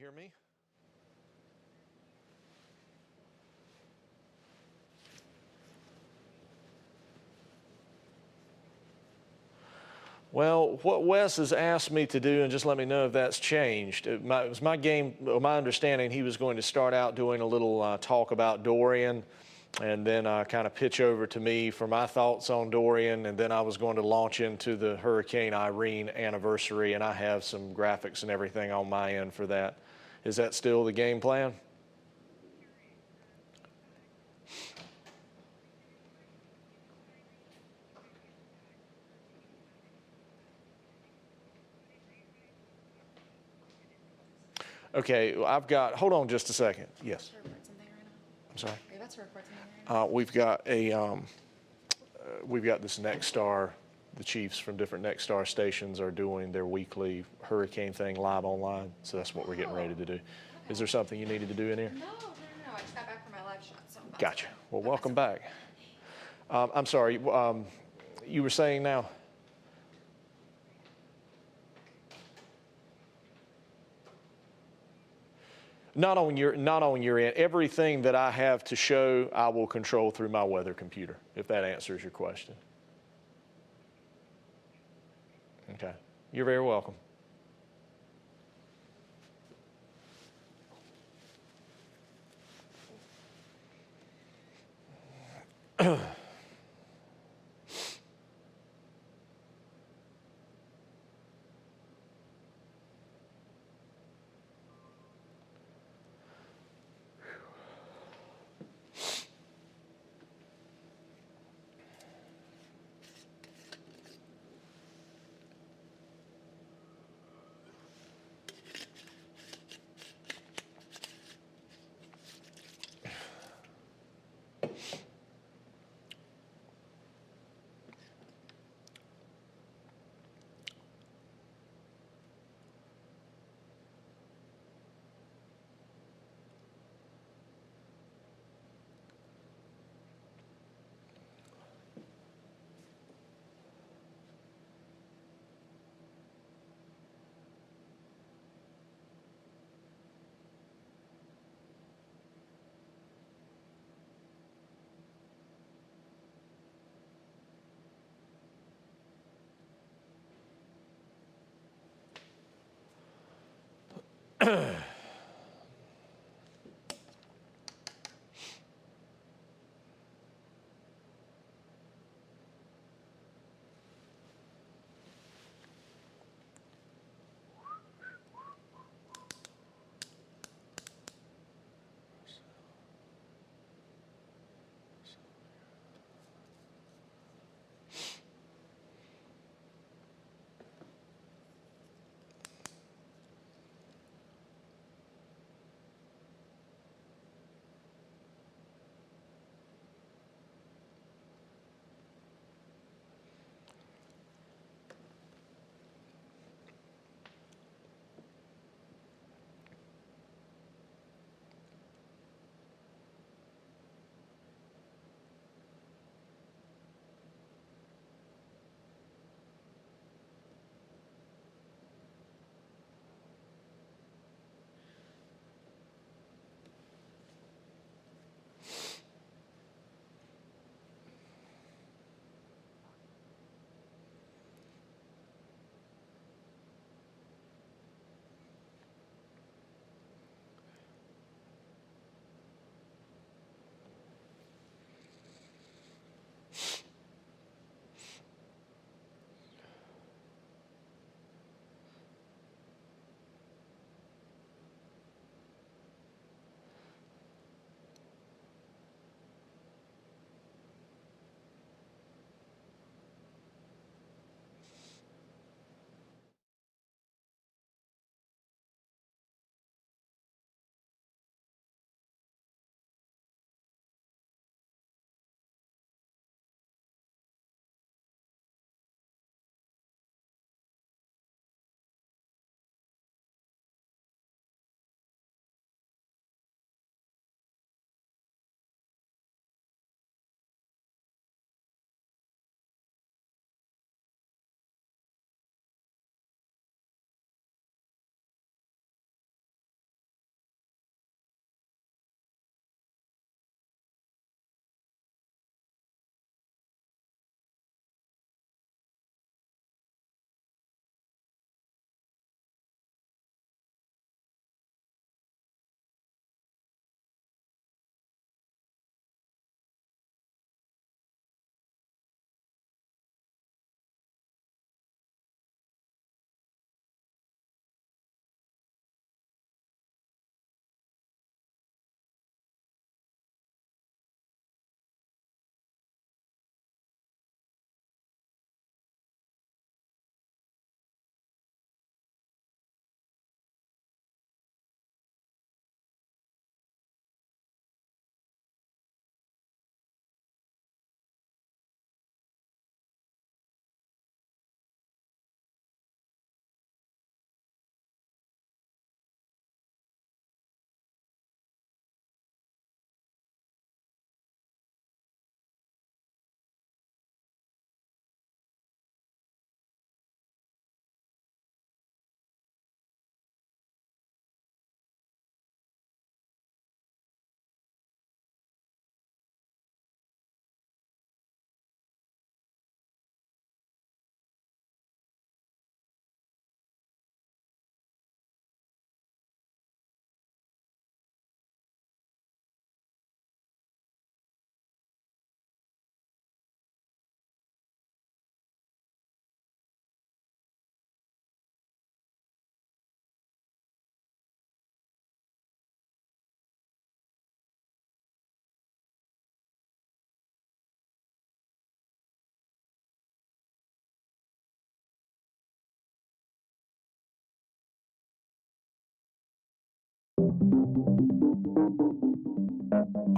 hear me? Well, what Wes has asked me to do, and just let me know if that's changed. It was my understanding he was going to start out doing a little talk about Dorian, and then kind of pitch over to me for my thoughts on Dorian, and then I was going to launch into the Hurricane Irene anniversary, and I have some graphics and everything on my end for that. Is that still the game plan? Okay, I've got, hold on just a second. Yes. I'm sorry. Are you about to record something right now? We've got this Nexstar. The chiefs from different Nexstar stations are doing their weekly hurricane thing live online, so that's what we're getting ready to do. Okay. Is there something you needed to do in here? No. I just got back from my live shot, so I'm about Gotcha. to. Well, Okay, welcome so- back. I'm sorry. You were saying now? Not on your end. Everything that I have to show, I will control through my weather computer, if that answers your question. Okay. You're very welcome.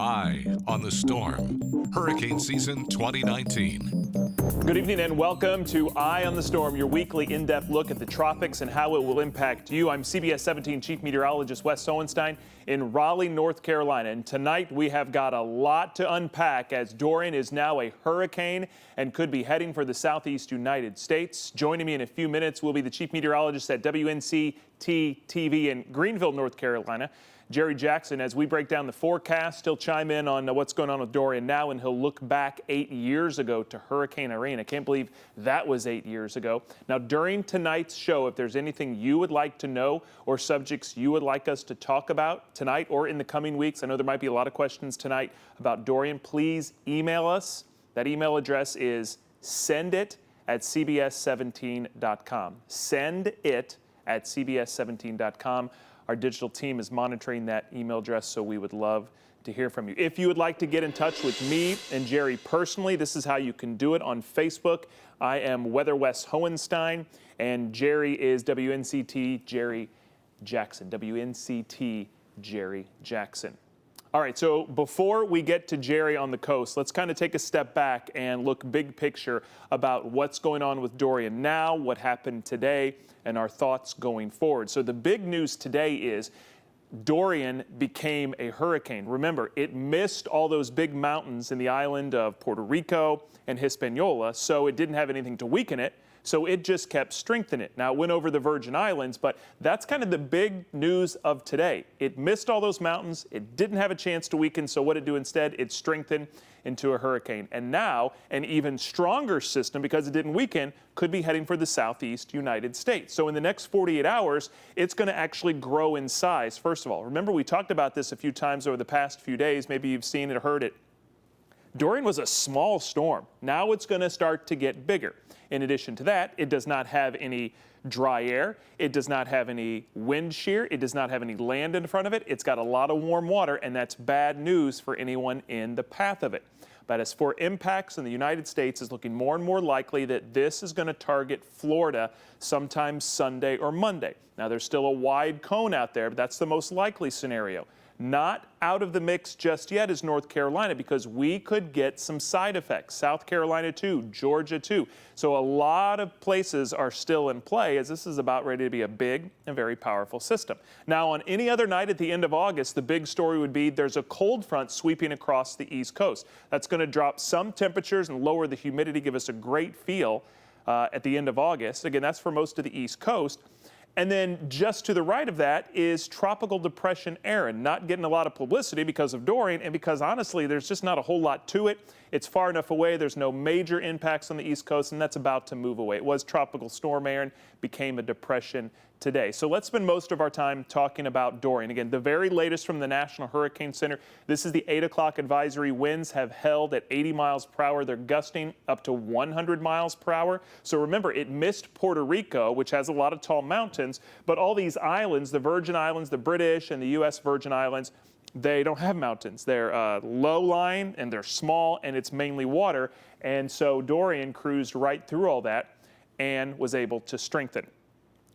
Eye on the Storm, Hurricane Season 2019. Good evening and welcome to Eye on the Storm, your weekly in-depth look at the tropics and how it will impact you. I'm CBS 17 Chief Meteorologist Wes Hohenstein in Raleigh, North Carolina. And tonight we have got a lot to unpack as Dorian is now a hurricane and could be heading for the southeast United States. Joining me in a few minutes will be the Chief Meteorologist at WNCT TV in Greenville, North Carolina, Jerry Jackson. As we break down the forecast, he'll chime in on what's going on with Dorian now, and he'll look back 8 years ago to Hurricane Irene. I can't believe that was 8 years ago. Now, during tonight's show, if there's anything you would like to know or subjects you would like us to talk about tonight or in the coming weeks, I know there might be a lot of questions tonight about Dorian, please email us. That email address is sendit@cbs17.com. Sendit@cbs17.com. Our digital team is monitoring that email address, so we would love to hear from you. If you would like to get in touch with me and Jerry personally, this is how you can do it on Facebook. I am Weather Wes Hohenstein, and Jerry is WNCT Jerry Jackson. WNCT Jerry Jackson. All right, so before we get to Jerry on the coast, let's kind of take a step back and look big picture about what's going on with Dorian now, what happened today, and our thoughts going forward. So the big news today is Dorian became a hurricane. Remember, it missed all those big mountains in the island of Puerto Rico and Hispaniola, so it didn't have anything to weaken it. So it just kept strengthening it. Now, it went over the Virgin Islands, but that's kind of the big news of today. It missed all those mountains. It didn't have a chance to weaken, so what did it do instead? It strengthened into a hurricane. And now, an even stronger system, because it didn't weaken, could be heading for the southeast United States. So in the next 48 hours, it's going to actually grow in size, first of all. Remember, we talked about this a few times over the past few days. Maybe you've seen it or heard it. Dorian was a small storm. Now it's going to start to get bigger. In addition to that, it does not have any dry air. It does not have any wind shear. It does not have any land in front of it. It's got a lot of warm water, and that's bad news for anyone in the path of it. But as for impacts in the United States, it's looking more and more likely that this is going to target Florida sometime Sunday or Monday. Now, there's still a wide cone out there, but that's the most likely scenario. Not out of the mix just yet is North Carolina, because we could get some side effects. South Carolina too, Georgia too. So a lot of places are still in play, as this is about ready to be a big and very powerful system. Now, on any other night at the end of August, the big story would be there's a cold front sweeping across the East Coast. That's going to drop some temperatures and lower the humidity, give us a great feel at the end of August. Again, that's for most of the East Coast. And then just to the right of that is Tropical Depression Erin, not getting a lot of publicity because of Dorian and because, honestly, there's just not a whole lot to it. It's far enough away. There's no major impacts on the East Coast, and that's about to move away. It was Tropical Storm Erin, became a depression today. So let's spend most of our time talking about Dorian. Again, the very latest from the National Hurricane Center. This is the 8 o'clock advisory. Winds have held at 80 miles per hour. They're gusting up to 100 miles per hour. So remember, it missed Puerto Rico, which has a lot of tall mountains, but all these islands, the Virgin Islands, the British and the U.S. Virgin Islands, they don't have mountains. They're low-lying, and they're small, and it's mainly water. And so Dorian cruised right through all that and was able to strengthen.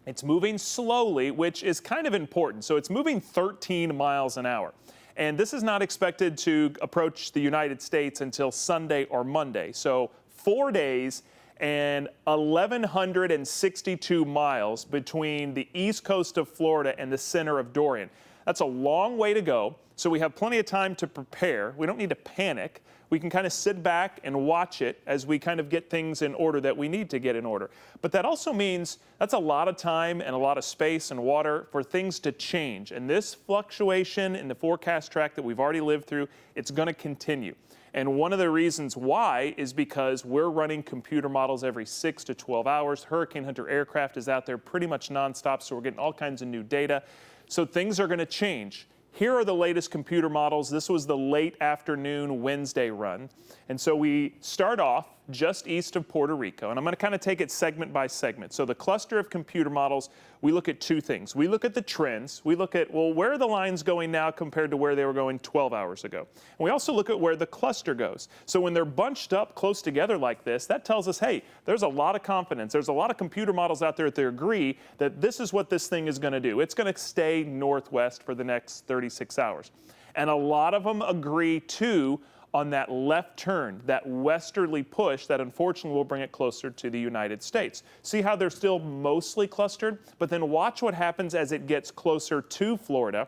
It's moving slowly, which is kind of important. So it's moving 13 miles an hour. And this is not expected to approach the United States until Sunday or Monday. So 4 days and 1,162 miles between the east coast of Florida and the center of Dorian. That's a long way to go. So we have plenty of time to prepare. We don't need to panic. We can kind of sit back and watch it as we kind of get things in order that we need to get in order. But that also means that's a lot of time and a lot of space and water for things to change. And this fluctuation in the forecast track that we've already lived through, it's going to continue. And one of the reasons why is because we're running computer models every 6 to 12 hours. Hurricane Hunter aircraft is out there pretty much nonstop, so we're getting all kinds of new data. So things are going to change. Here are the latest computer models. This was the late afternoon Wednesday run. And so we start off just east of Puerto Rico. And I'm going to kind of take it segment by segment. So the cluster of computer models, we look at two things. We look at the trends. We look at, well, where are the lines going now compared to where they were going 12 hours ago? And we also look at where the cluster goes. So when they're bunched up close together like this, that tells us, hey, there's a lot of confidence. There's a lot of computer models out there that agree that this is what this thing is going to do. It's going to stay northwest for the next 36 hours. And a lot of them agree, too, on that left turn, that westerly push that unfortunately will bring it closer to the United States. See how they're still mostly clustered? But then watch what happens as it gets closer to Florida.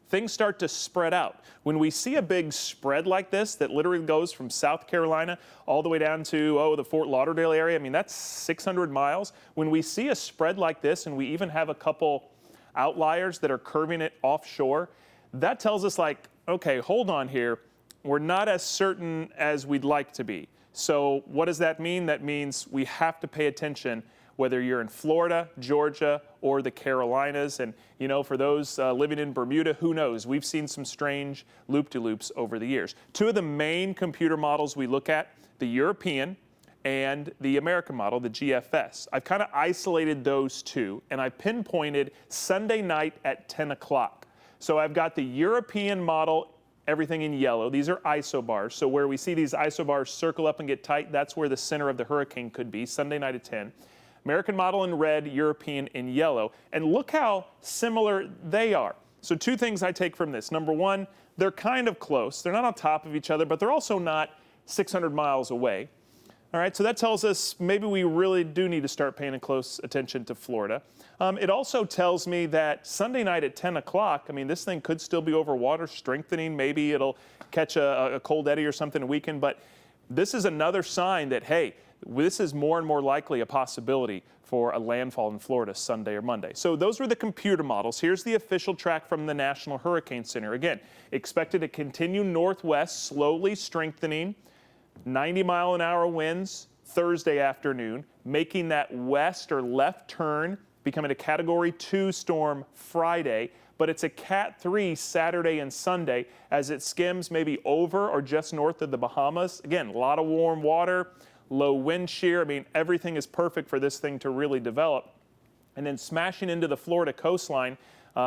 Things start to spread out. When we see a big spread like this that literally goes from South Carolina all the way down to, the Fort Lauderdale area, I mean, that's 600 miles. When we see a spread like this, and we even have a couple outliers that are curving it offshore, that tells us, like, okay, hold on here. We're not as certain as we'd like to be. So what does that mean? That means we have to pay attention whether you're in Florida, Georgia, or the Carolinas. And, for those living in Bermuda, who knows? We've seen some strange loop-de-loops over the years. Two of the main computer models we look at, the European and the American model, the GFS. I've kind of isolated those two, and I pinpointed Sunday night at 10 o'clock. So I've got the European model, everything in yellow. These are isobars. So where we see these isobars circle up and get tight, that's where the center of the hurricane could be, Sunday night at 10. American model in red, European in yellow. And look how similar they are. So two things I take from this. Number one, they're kind of close. They're not on top of each other, but they're also not 600 miles away. All right, so that tells us maybe we really do need to start paying close attention to Florida. It also tells me that Sunday night at 10 o'clock, I mean, this thing could still be over water, strengthening. Maybe it'll catch a cold eddy or something a weekend, but this is another sign that, hey, this is more and more likely a possibility for a landfall in Florida Sunday or Monday. So those were the computer models. Here's the official track from the National Hurricane Center. Again, expected to continue northwest, slowly strengthening, 90-mile-an-hour winds Thursday afternoon, making that west or left turn, becoming a Category 2 storm Friday, but it's a Cat 3 Saturday and Sunday as it skims maybe over or just north of the Bahamas. Again, a lot of warm water, low wind shear. I mean, everything is perfect for this thing to really develop. And then smashing into the Florida coastline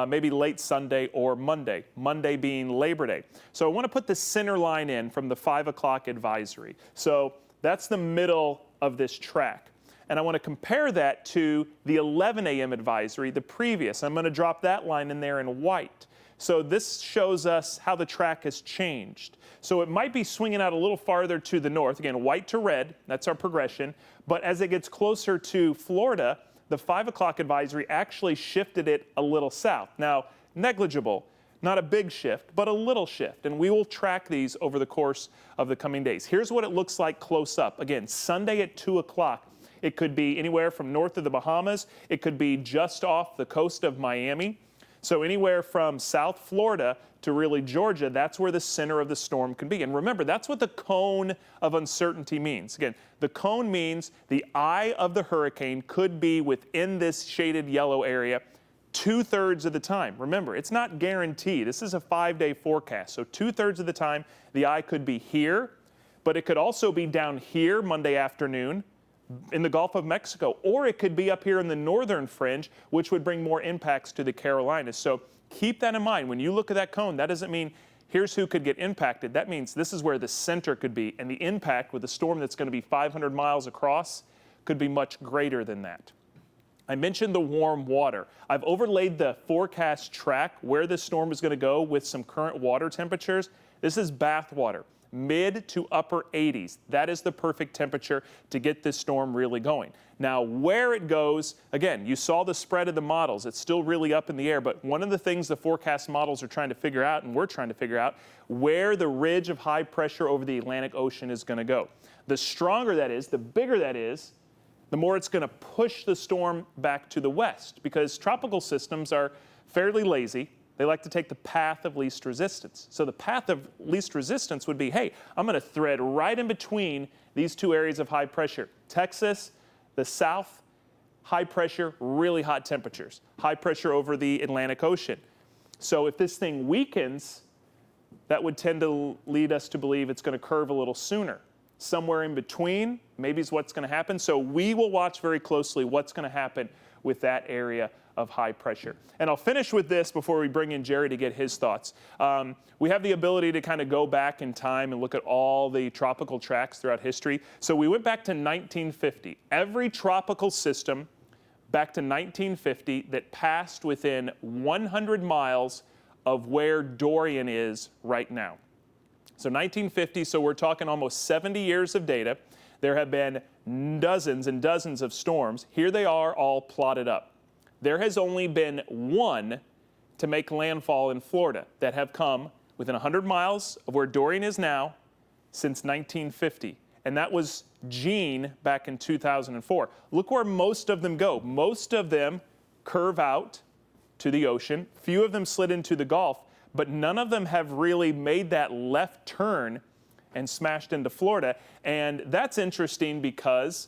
maybe late Sunday or Monday, Monday being Labor Day. So I want to put the center line in from the 5 o'clock advisory. So that's the middle of this track. And I want to compare that to the 11 a.m. advisory, the previous. I'm going to drop that line in there in white. So this shows us how the track has changed. So it might be swinging out a little farther to the north. Again, white to red, that's our progression. But as it gets closer to Florida, the 5 o'clock advisory actually shifted it a little south. Now, negligible, not a big shift, but a little shift. And we will track these over the course of the coming days. Here's what it looks like close up. Again, Sunday at 2 o'clock. It could be anywhere from north of the Bahamas. It could be just off the coast of Miami. So anywhere from South Florida to really Georgia, that's where the center of the storm can be. And remember, that's what the cone of uncertainty means. Again, the cone means the eye of the hurricane could be within this shaded yellow area 2/3 of the time. Remember, it's not guaranteed. This is a 5-day forecast. So 2/3 of the time, the eye could be here, but it could also be down here Monday afternoon in the Gulf of Mexico, or it could be up here in the northern fringe, which would bring more impacts to the Carolinas. So keep that in mind. When you look at that cone, that doesn't mean here's who could get impacted. That means this is where the center could be, and the impact with a storm that's going to be 500 miles across could be much greater than that. I mentioned the warm water. I've overlaid the forecast track where this storm is going to go with some current water temperatures. This is bath water. Mid to upper 80s. That is the perfect temperature to get this storm really going. Now, where it goes, again, you saw the spread of the models. It's still really up in the air, but one of the things the forecast models are trying to figure out, and we're trying to figure out, where the ridge of high pressure over the Atlantic Ocean is going to go. The stronger that is, the bigger that is, the more it's going to push the storm back to the west, because tropical systems are fairly lazy. They like to take the path of least resistance. So the path of least resistance would be, hey, I'm going to thread right in between these two areas of high pressure. Texas, the south, high pressure, really hot temperatures. High pressure over the Atlantic Ocean. So if this thing weakens, that would tend to lead us to believe it's going to curve a little sooner. Somewhere in between, maybe is what's going to happen. So we will watch very closely what's going to happen with that area of high pressure. And I'll finish with this before we bring in Jerry to get his thoughts. We have the ability to kind of go back in time and look at all the tropical tracks throughout history. So we went back to 1950. Every tropical system back to 1950 that passed within 100 miles of where Dorian is right now. So 1950, so we're talking almost 70 years of data. There have been dozens and dozens of storms. Here they are all plotted up. There has only been one to make landfall in Florida that have come within 100 miles of where Dorian is now since 1950. And that was Jeanne back in 2004. Look where most of them go. Most of them curve out to the ocean. Few of them slid into the Gulf, but none of them have really made that left turn and smashed into Florida. And that's interesting because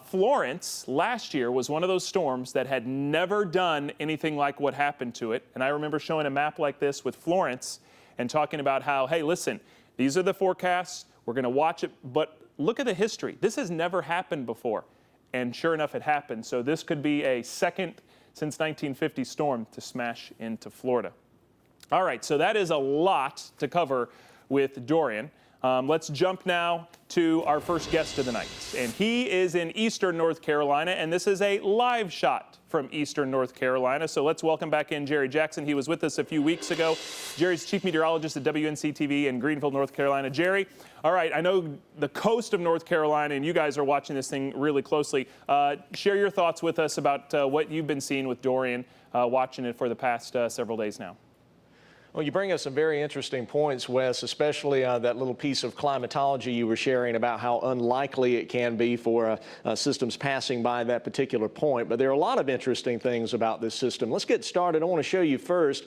Florence last year was one of those storms that had never done anything like what happened to it. And I remember showing a map like this with Florence and talking about how, hey, listen, these are the forecasts. We're going to watch it. But look at the history. This has never happened before. And sure enough, it happened. So this could be a second since 1950 storm to smash into Florida. All right, so that is a lot to cover with Dorian. Let's jump now to our first guest of the night. And he is in Eastern North Carolina, and this is a live shot from Eastern North Carolina. So let's welcome back in Jerry Jackson. He was with us a few weeks ago. Jerry's chief meteorologist at WNC-TV in Greenville, North Carolina. Jerry, all right, I know the coast of North Carolina, and you guys are watching this thing really closely. Share your thoughts with us about what you've been seeing with Dorian, watching it for the past several days now. Well, you bring up some very interesting points, Wes, especially that little piece of climatology you were sharing about how unlikely it can be for systems passing by that particular point. But there are a lot of interesting things about this system. Let's get started. I want to show you first.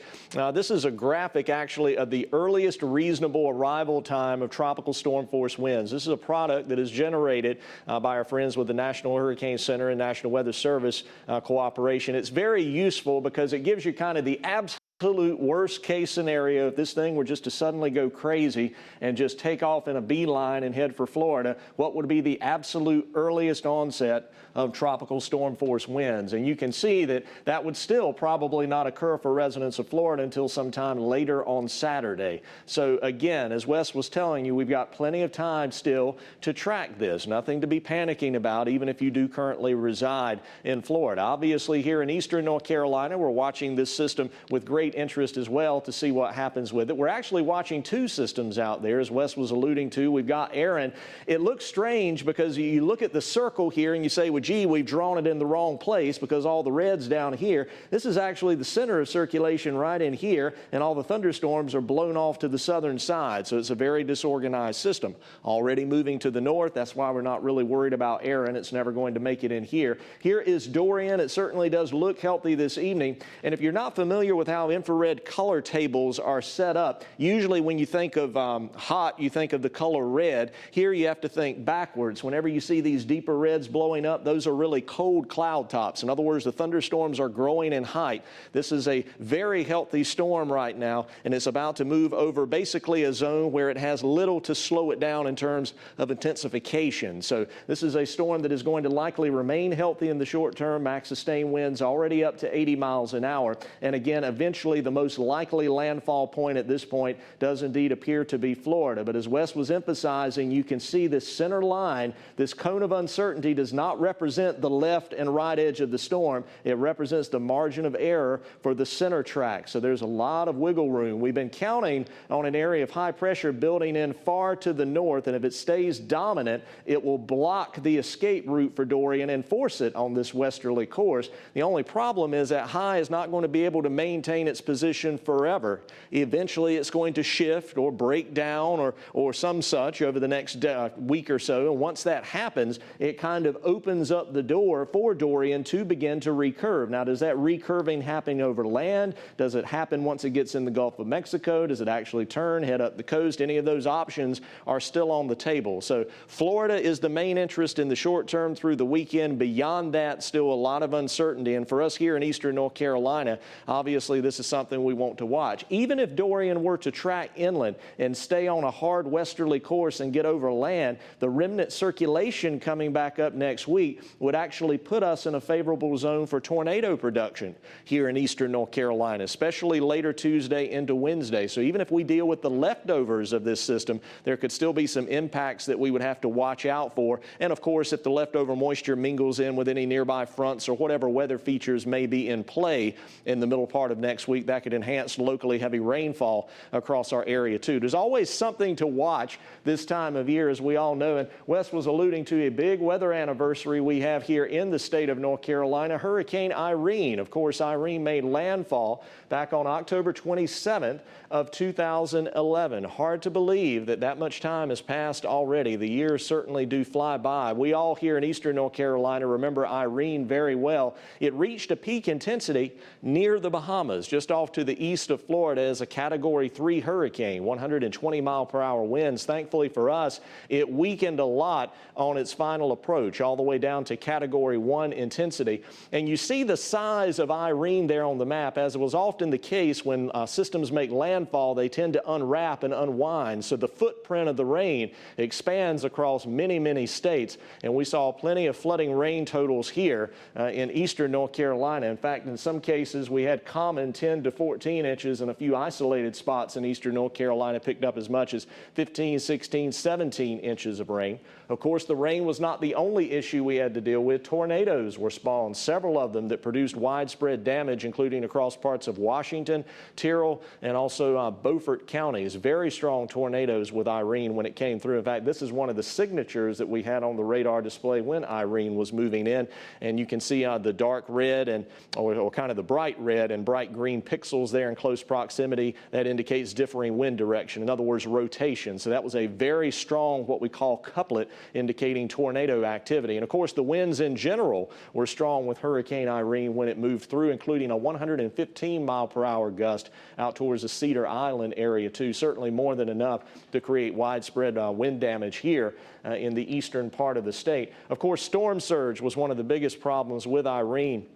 This is a graphic, actually, of the earliest reasonable arrival time of tropical storm force winds. This is a product that is generated by our friends with the National Hurricane Center and National Weather Service cooperation. It's very useful because it gives you kind of the absolute worst case scenario if this thing were just to suddenly go crazy and just take off in a beeline and head for Florida. What would be the absolute earliest onset of tropical storm force winds? And you can see that that would still probably not occur for residents of Florida until sometime later on Saturday. So again, as Wes was telling you, we've got plenty of time still to track this. Nothing to be panicking about, even if you do currently reside in Florida. Obviously, here in Eastern North Carolina, we're watching this system with great interest as well to see what happens with it. We're actually watching two systems out there, as Wes was alluding to. We've got Aaron. It looks strange because you look at the circle here and you say, well, gee, we've drawn it in the wrong place because all the red's down here. This is actually the center of circulation right in here, and all the thunderstorms are blown off to the southern side. So it's a very disorganized system. Already moving to the north. That's why we're not really worried about Aaron. It's never going to make it in here. Here is Dorian. It certainly does look healthy this evening. And if you're not familiar with how infrared color tables are set up, usually when you think of hot, you think of the color red. Here you have to think backwards. Whenever you see these deeper reds blowing up, those are really cold cloud tops. In other words, the thunderstorms are growing in height. This is a very healthy storm right now, and it's about to move over basically a zone where it has little to slow it down in terms of intensification. So this is a storm that is going to likely remain healthy in the short term. Max sustained winds already up to 80 miles an hour. And again, eventually the most likely landfall point at this point does indeed appear to be Florida. But as Wes was emphasizing, you can see this center line, this cone of uncertainty does not represent the left and right edge of the storm. It represents the margin of error for the center track. So there's a lot of wiggle room. We've been counting on an area of high pressure building in far to the north, and if it stays dominant, it will block the escape route for Dorian and force it on this westerly course. The only problem is that high is not going to be able to maintain its position forever. Eventually, it's going to shift or break down or some such over the next week or so. And once that happens, it kind of opens up the door for Dorian to begin to recurve. Now, does that recurving happen over land? Does it happen once it gets in the Gulf of Mexico? Does it actually turn, head up the coast? Any of those options are still on the table. So Florida is the main interest in the short term through the weekend. Beyond that, still a lot of uncertainty. And for us here in Eastern North Carolina, obviously this is something we want to watch. Even if Dorian were to track inland and stay on a hard westerly course and get over land, the remnant circulation coming back up next week would actually put us in a favorable zone for tornado production here in Eastern North Carolina, especially later Tuesday into Wednesday. So even if we deal with the leftovers of this system, there could still be some impacts that we would have to watch out for. And of course, if the leftover moisture mingles in with any nearby fronts or whatever weather features may be in play in the middle part of next week, week that could enhance locally heavy rainfall across our area too. There's always something to watch this time of year, as we all know, and Wes was alluding to a big weather anniversary we have here in the state of North Carolina, Hurricane Irene. Of course, Irene made landfall back on October 27th of 2011. Hard to believe that that much time has passed already. The years certainly do fly by. We all here in eastern North Carolina remember Irene very well. It reached a peak intensity near the Bahamas, just off to the east of Florida, as a Category 3 hurricane, 120-mile-per-hour winds. Thankfully for us, it weakened a lot on its final approach, all the way down to Category 1 intensity. And you see the size of Irene there on the map. As was often the case when systems make landfall, they tend to unwrap and unwind. So the footprint of the rain expands across many, many states. And we saw plenty of flooding rain totals here in eastern North Carolina. In fact, in some cases, we had common 10 to 14 inches, and a few isolated spots in eastern North Carolina picked up as much as 15, 16, 17 inches of rain. Of course, the rain was not the only issue we had to deal with. Tornadoes were spawned, several of them that produced widespread damage, including across parts of Washington, Tyrrell, and also Beaufort counties. Very strong tornadoes with Irene when it came through. In fact, this is one of the signatures that we had on the radar display when Irene was moving in. And you can see the dark red or kind of the bright red and bright green pixels there in close proximity. That indicates differing wind direction. In other words, rotation. So that was a very strong, what we call couplet, indicating tornado activity. And of course, the winds in general were strong with Hurricane Irene when it moved through, including a 115-mile-per-hour gust out towards the Cedar Island area too. Certainly more than enough to create widespread wind damage here in the eastern part of the state. Of course, storm surge was one of the biggest problems with Irene.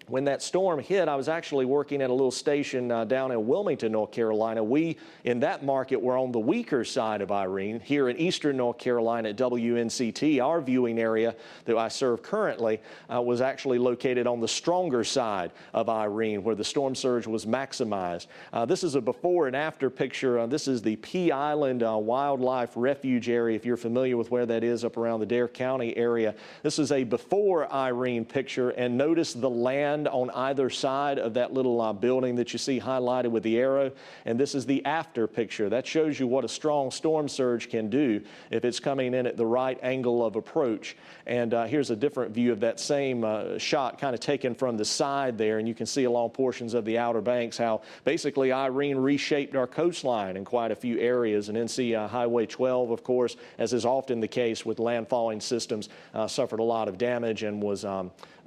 When that storm hit, I was actually working at a little station down in Wilmington, North Carolina. We, in that market, were on the weaker side of Irene. Here in eastern North Carolina at WNCT, our viewing area that I serve currently was actually located on the stronger side of Irene, where the storm surge was maximized. This is a before and after picture. This is the Pea Island Wildlife Refuge area, if you're familiar with where that is, up around the Dare County area. This is a before Irene picture, and notice the land on either side of that little building that you see highlighted with the arrow. And this is the after picture. That shows you what a strong storm surge can do if it's coming in at the right angle of approach. And here's a different view of that same shot, kind of taken from the side there. And you can see along portions of the Outer Banks how basically Irene reshaped our coastline in quite a few areas. And NC Highway 12, of course, as is often the case with landfalling systems, suffered a lot of damage and was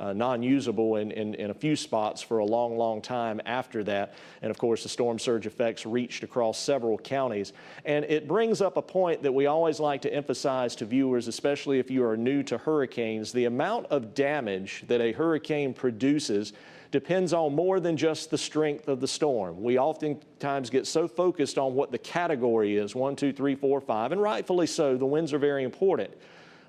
non-usable in a few spots for a long, long time after that. And of course, the storm surge effects reached across several counties. And it brings up a point that we always like to emphasize to viewers, especially if you are new to hurricanes. The amount of damage that a hurricane produces depends on more than just the strength of the storm. We oftentimes get so focused on what the category is, 1, 2, 3, 4, 5, and rightfully so. The winds are very important.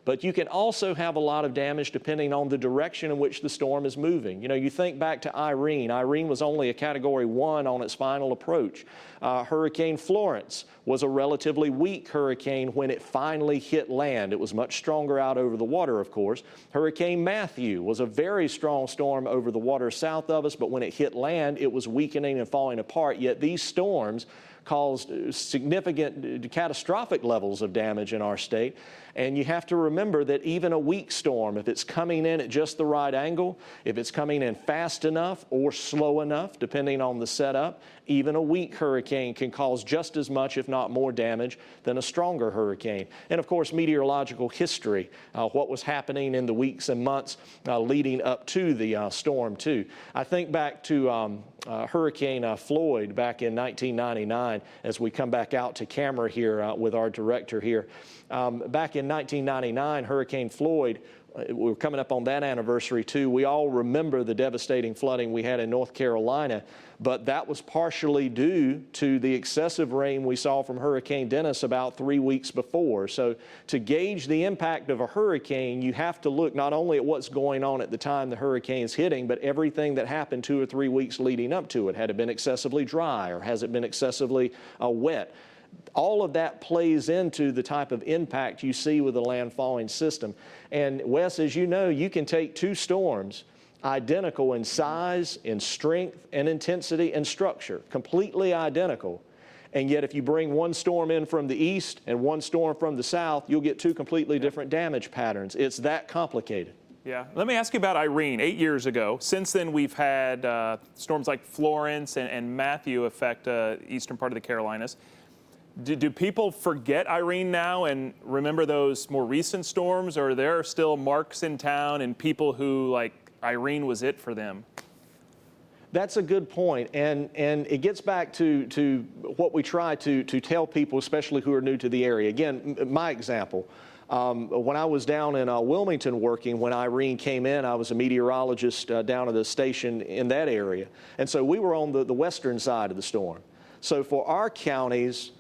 But you can also have a lot of damage depending on the direction in which the storm is moving. You know, you think back to Irene. Irene was only a Category 1 on its final approach. Hurricane Florence was a relatively weak hurricane when it finally hit land. It was much stronger out over the water, of course. Hurricane Matthew was a very strong storm over the water south of us, but when it hit land, it was weakening and falling apart. Yet these storms caused significant catastrophic levels of damage in our state. And you have to remember that even a weak storm, if it's coming in at just the right angle, if it's coming in fast enough or slow enough, depending on the setup, even a weak hurricane can cause just as much, if not more damage than a stronger hurricane. And of course, meteorological history, what was happening in the weeks and months leading up to the storm too. I think back to Hurricane Floyd back in 1999, as we come back out to camera here with our director here. Back in 1999, Hurricane Floyd, we're coming up on that anniversary too. We all remember the devastating flooding we had in North Carolina, but that was partially due to the excessive rain we saw from Hurricane Dennis about 3 weeks before. So to gauge the impact of a hurricane, you have to look not only at what's going on at the time the hurricane's hitting, but everything that happened 2 or 3 weeks leading up to it. Had it been excessively dry, or has it been excessively wet? All of that plays into the type of impact you see with a landfalling system. And Wes, as you know, you can take 2 storms, identical in size, in strength, and intensity, and structure, completely identical. And yet if you bring one storm in from the east and one storm from the south, you'll get two completely different damage patterns. It's that complicated. Yeah. Let me ask you about Irene 8 years ago. Since then, we've had storms like Florence and Matthew affect eastern part of the Carolinas. Do people forget Irene now and remember those more recent storms, or are there still marks in town and people who, like, Irene was it for them? That's a good point, and it gets back to what we try to tell people, especially who are new to the area. Again, my example, when I was down in Wilmington working, when Irene came in, I was a meteorologist down at the station in that area, and so we were on the western side of the storm. So for our counties,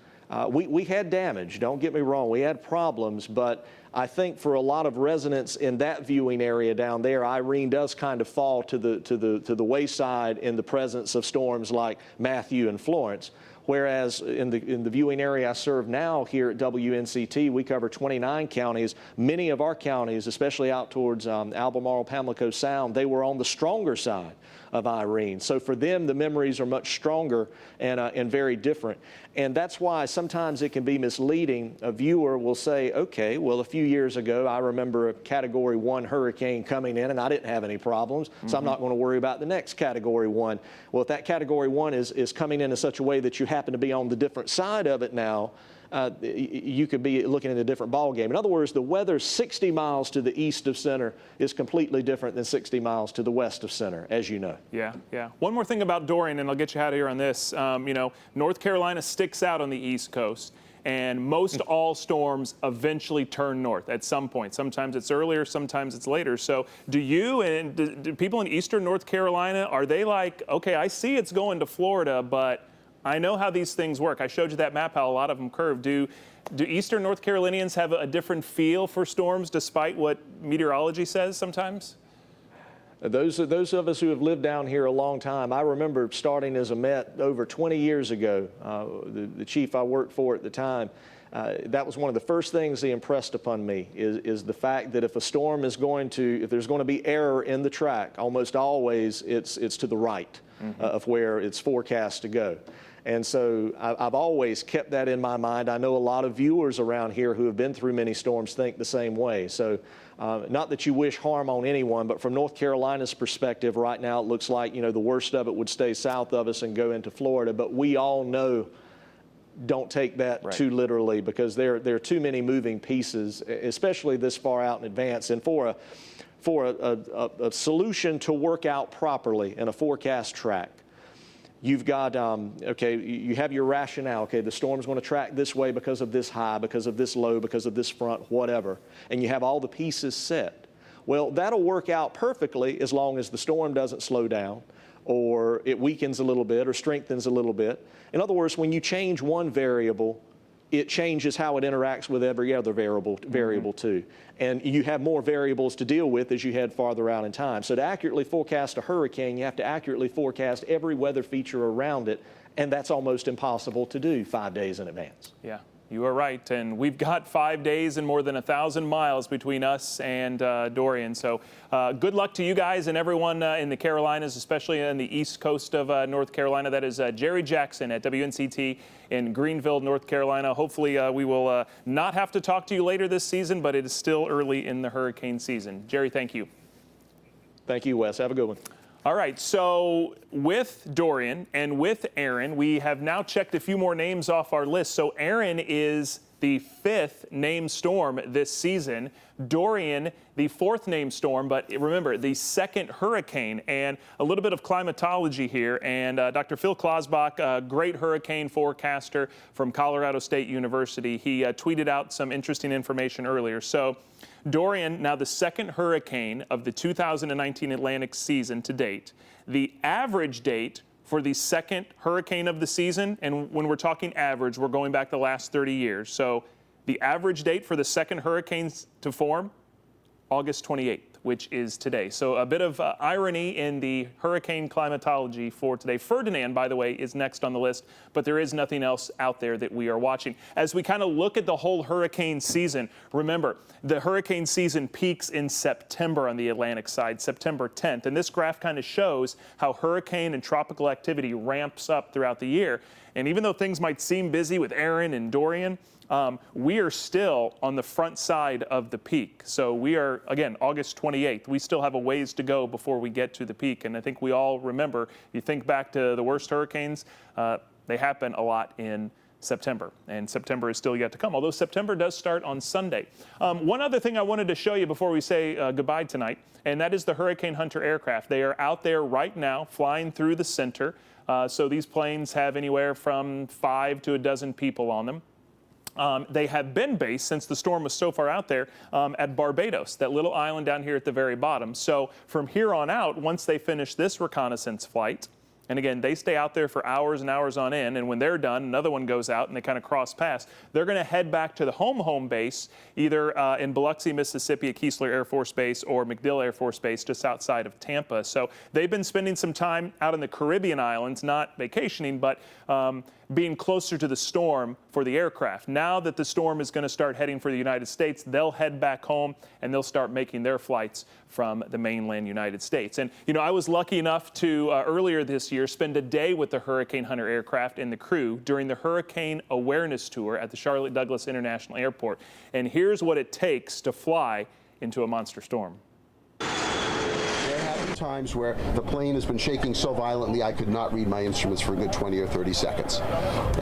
we had damage, don't get me wrong, we had problems, but I think for a lot of residents in that viewing area down there, Irene does kind of fall to the wayside in the presence of storms like Matthew and Florence. Whereas in the viewing area I serve now here at WNCT, we cover 29 counties. Many of our counties, especially out towards Albemarle, Pamlico Sound, they were on the stronger side of Irene. So for them, the memories are much stronger and very different. And that's why sometimes it can be misleading. A viewer will say, okay, well, a few years ago, I remember a Category 1 hurricane coming in and I didn't have any problems, so I'm not going to worry about the next Category 1. Well, if that Category 1 is coming in such a way that you happen to be on the different side of it now, you could be looking at a different ball game. In other words, the weather 60 miles to the east of center is completely different than 60 miles to the west of center, as you know. Yeah, yeah. One more thing about Dorian, and I'll get you out of here on this. You know, North Carolina sticks out on the East Coast, and most all storms eventually turn north at some point. Sometimes it's earlier, sometimes it's later. So do you and do people in eastern North Carolina, are they like, okay, I see it's going to Florida, but I know how these things work. I showed you that map, how a lot of them curve. Do eastern North Carolinians have a different feel for storms despite what meteorology says sometimes? Those of us who have lived down here a long time, I remember starting as a Met over 20 years ago. The chief I worked for at the time, that was one of the first things he impressed upon me is the fact that if a storm is if there's going to be error in the track, almost always it's to the right of where it's forecast to go. And so I've always kept that in my mind. I know a lot of viewers around here who have been through many storms think the same way. So not that you wish harm on anyone, but from North Carolina's perspective right now, it looks like, you know, the worst of it would stay south of us and go into Florida. But we all know, don't take that too literally, because there are too many moving pieces, especially this far out in advance. And for a solution to work out properly in a forecast track, you've got, okay, you have your rationale. Okay, the storm's going to track this way because of this high, because of this low, because of this front, whatever. And you have all the pieces set. Well, that'll work out perfectly as long as the storm doesn't slow down, or it weakens a little bit, or strengthens a little bit. In other words, when you change one variable, it changes how it interacts with every other variable too. And you have more variables to deal with as you head farther out in time. So to accurately forecast a hurricane, you have to accurately forecast every weather feature around it, and that's almost impossible to do 5 days in advance. Yeah, you are right. And we've got 5 days and more than 1,000 miles between us and Dorian. So good luck to you guys and everyone in the Carolinas, especially in the east coast of North Carolina. That is Jerry Jackson at WNCT in Greenville, North Carolina. Hopefully we will not have to talk to you later this season, but it is still early in the hurricane season. Jerry, thank you. Thank you, Wes. Have a good one. All right, so with Dorian and with Aaron, we have now checked a few more names off our list. So Aaron is the 5th named storm this season. Dorian, the 4th named storm, but remember, the 2nd hurricane. And a little bit of climatology here. And Dr. Phil Klausbach, a great hurricane forecaster from Colorado State University, he tweeted out some interesting information earlier. So Dorian, now the 2nd hurricane of the 2019 Atlantic season to date. The average date for the 2nd hurricane of the season, and when we're talking average, we're going back the last 30 years. So the average date for the 2nd hurricane to form, August 28th. which is today. So a bit of irony in the hurricane climatology for today. Ferdinand, by the way, is next on the list, but there is nothing else out there that we are watching. As we kind of look at the whole hurricane season, remember, the hurricane season peaks in September on the Atlantic side, September 10th. And this graph kind of shows how hurricane and tropical activity ramps up throughout the year. And even though things might seem busy with Aaron and Dorian, we are still on the front side of the peak. So we are, again, August 28th. We still have a ways to go before we get to the peak. And I think we all remember, you think back to the worst hurricanes, they happen a lot in September, and September is still yet to come, although September does start on Sunday. One other thing I wanted to show you before we say goodbye tonight, and that is the Hurricane Hunter aircraft. They are out there right now flying through the center. So these planes have anywhere from 5 to a dozen people on them. They have been based, since the storm was so far out there, at Barbados, that little island down here at the very bottom. So from here on out, once they finish this reconnaissance flight, and again, they stay out there for hours and hours on end, and when they're done, another one goes out and they kind of cross paths. They're going to head back to the home base, either in Biloxi, Mississippi at Keesler Air Force Base or MacDill Air Force Base just outside of Tampa. So they've been spending some time out in the Caribbean islands, not vacationing, but being closer to the storm for the aircraft. Now that the storm is going to start heading for the United States, they'll head back home and they'll start making their flights from the mainland United States. And, you know, I was lucky enough to earlier this year spend a day with the Hurricane Hunter aircraft and the crew during the Hurricane Awareness Tour at the Charlotte Douglas International Airport. And here's what it takes to fly into a monster storm. Times where the plane has been shaking so violently I could not read my instruments for a good 20 or 30 seconds.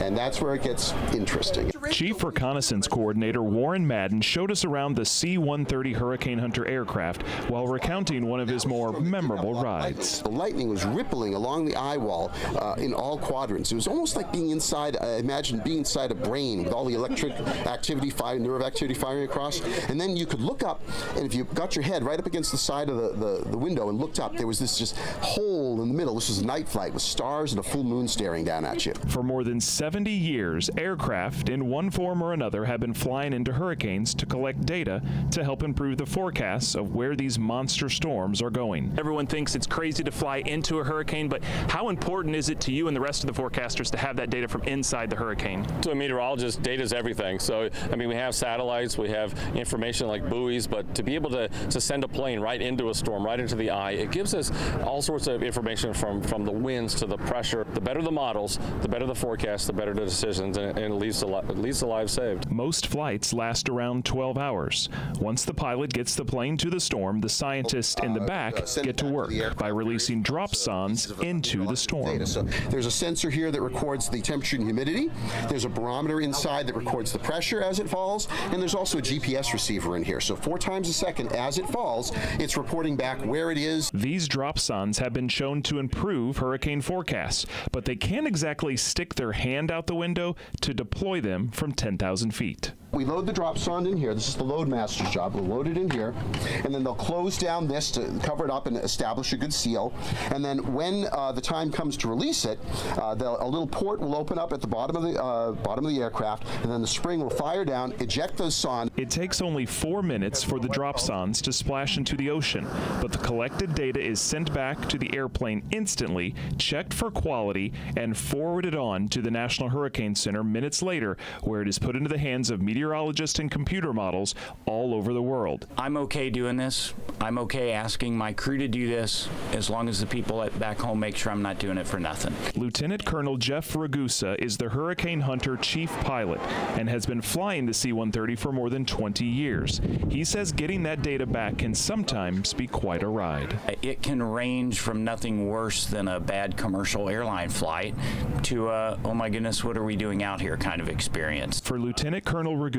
And that's where it gets interesting. Chief Reconnaissance Coordinator Warren Madden showed us around the C-130 Hurricane Hunter aircraft while recounting one of his more memorable rides. The lightning was rippling along the eye wall in all quadrants. It was almost like being inside, imagine being inside a brain with all the electric activity, nerve activity firing across. And then you could look up, and if you got your head right up against the side of the window and looked up, there was this just hole in the middle. This was a night flight with stars and a full moon staring down at you. For more than 70 years, aircraft in one form or another have been flying into hurricanes to collect data to help improve the forecasts of where these monster storms are going. Everyone thinks it's crazy to fly into a hurricane, but how important is it to you and the rest of the forecasters to have that data from inside the hurricane? To a meteorologist, data is everything. So, I mean, we have satellites, we have information like buoys, but to be able to send a plane right into a storm, right into the eye, it gives us all sorts of information from the winds to the pressure. The better the models, the better the forecast, the better the decisions, and it leaves the lives saved. Most flights last around 12 hours. Once the pilot gets the plane to the storm, the scientists in the back get to work by releasing dropsondes into the storm. So there's a sensor here that records the temperature and humidity. There's a barometer inside that records the pressure as it falls, and there's also a GPS receiver in here. So 4 times a second as it falls, it's reporting back where it is. These dropsondes have been shown to improve hurricane forecasts, but they can't exactly stick their hand out the window to deploy them from 10,000 feet. We load the dropsonde in here. This is the loadmaster's job. We'll load it in here, and then they'll close down this to cover it up and establish a good seal. And then when the time comes to release it, a little port will open up at the bottom of the aircraft, and then the spring will fire down, eject those sondes. It takes only 4 minutes for the dropsondes to splash into the ocean, but the collected data is sent back to the airplane instantly, checked for quality, and forwarded on to the National Hurricane Center minutes later, where it is put into the hands of meteorologists and computer models all over the world. I'm okay doing this. I'm okay asking my crew to do this, as long as the people back home make sure I'm not doing it for nothing. Lieutenant Colonel Jeff Ragusa is the Hurricane Hunter chief pilot and has been flying the C-130 for more than 20 years. He says getting that data back can sometimes be quite a ride. It can range from nothing worse than a bad commercial airline flight to oh my goodness, what are we doing out here kind of experience. For Lieutenant Colonel Ragusa,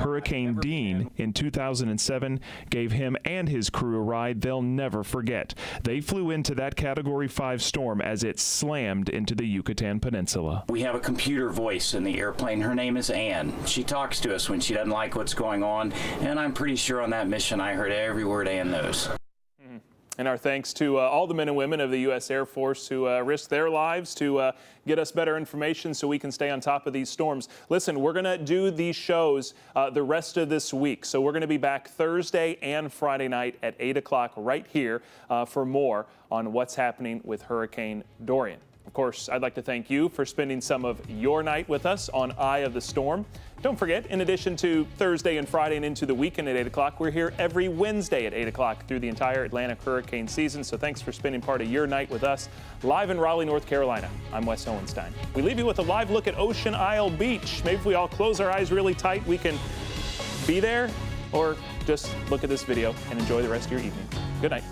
Hurricane Dean in 2007 gave him and his crew a ride they'll never forget. They flew into that Category 5 storm as it slammed into the Yucatan Peninsula. We have a computer voice in the airplane. Her name is Ann. She talks to us when she doesn't like what's going on, and I'm pretty sure on that mission I heard every word Ann knows. And our thanks to all the men and women of the U.S. Air Force who risk their lives to get us better information so we can stay on top of these storms. Listen, we're going to do these shows the rest of this week. So we're going to be back Thursday and Friday night at 8 o'clock right here for more on what's happening with Hurricane Dorian. Of course, I'd like to thank you for spending some of your night with us on Eye of the Storm. Don't forget, in addition to Thursday and Friday and into the weekend at 8 o'clock, we're here every Wednesday at 8 o'clock through the entire Atlantic hurricane season. So thanks for spending part of your night with us live in Raleigh, North Carolina. I'm Wes Hohenstein. We leave you with a live look at Ocean Isle Beach. Maybe if we all close our eyes really tight, we can be there, or just look at this video and enjoy the rest of your evening. Good night.